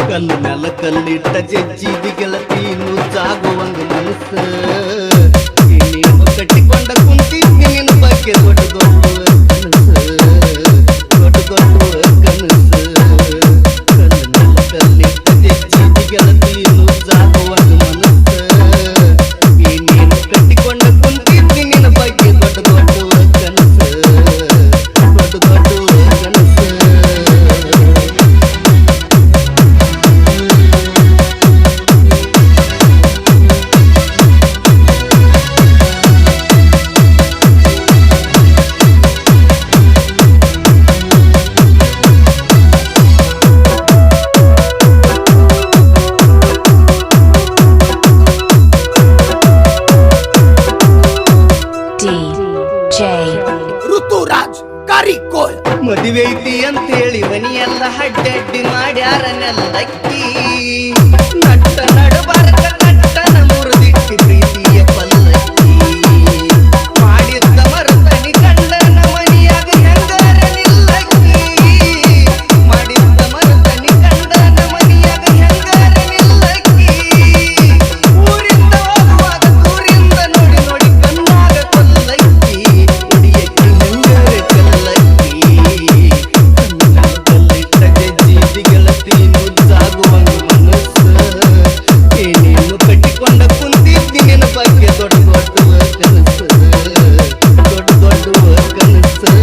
ಕಲ್ಲು ನೆಲ ಕಲ್ಲಿಟ್ಟ ಜಜ್ಜಿದಿ ಗೆಳತಿ ನುಜ್ಜಾಗುವಂಗ ಮನಸ್ಸ ನೀನು ಕಟ್ಟಿಕೊಂಡ ಕುಂತಿದ್ದಿ ನಿನ್ನ ಬಗ್ಗೆ ದೊಡ್ಡ ಕನಸು ಕಲ್ಲು ನೆಲ ಕಲ್ಲಿಟ್ಟ ಜಜ್ಜಿದಿ ಗೆಳತಿ ನುಜ್ಜಾಗುವಂಗ ಮನಸ್ಸ ನೀನು ಕಟ್ಟಿಕೊಂಡ ಕುಂತಿದ್ದಿ ನಿನ್ನ ಬಗ್ಗೆ ದೊಡ್ಡ ಕನಸು ಋತುರಾಜ್ ಕಾರಿಕೋಲ್ ಮದುವೆ ಐತಿ ಅಂತೇಳಿ ಮನೆಯೆಲ್ಲ ಅಡ್ಡಡ್ಡಿ ಮಾಡ್ಯಾರನೆಲ್ಲಕ್ಕಿ ನಟ್ಟ ನಡಬಾರಕ ನಟ್ಟನ ಮುರಿದಿಟ್ಟಿ ಪ್ರೀತಿಯ ಪಲ್ಲಕ್ಕಿ ಮಾಡಿದ್ದ ಮರುತನಿ ಕಂಡನ ಮನಿಯಾಗ ಹೆಂಗಾರ ನಿಲ್ಲಕ್ಕಿ ಮಾಡಿದ್ದ ಮರುತನಿ ಕಂಡನ ಮನಿಯಾಗ ಹೆಂಗಾರ ನಿಲ್ಲಕ್ಕಿ ಊರಿಂದ ಹೋಗುವಾಗ ದೂರಿಂದ ನೋಡಿ ನೋಡಿ ಕಣ್ಣಾಗ ಕೊಲ್ಲಕ್ಕಿ ಉಡಿಯಕ್ಕಿ ಹೆಂಗಾರ ಕಲ್ಲಕ್ಕಿ ಕಲ್ಲಿಟ್ಟ ಜಜ್ಜಿದಿ ಗೆಳತಿ ನುಜ್ಜಾಗುವಂಗ ಮನಸ್ಸ ನೀನು ಕಟ್ಟಿಕೊಂಡ ಕುಂತಿದ್ದಿ ನಿನ್ನ ಬಗ್ಗೆ ದೊಡ್ಡ ಕನಸು ದೊಡ್ಡ ಕನಸು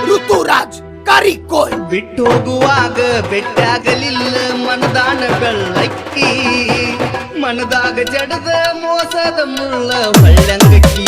ಋತುರಾಜ್ ಕಾರಿಕೋಲ್ ಬಿಟ್ಟು ಹೋಗುವಾಗ ಬೆಟ್ಟಾಗಲಿಲ್ಲ ಮನದಾನ ಬೆಳ್ಳಕ್ಕಿ ಮನದಾಗ ಜಡದ ಮೋಸದ ಮುಳ್ಳ ಹೊಳ್ಳಂಗಕ್ಕಿ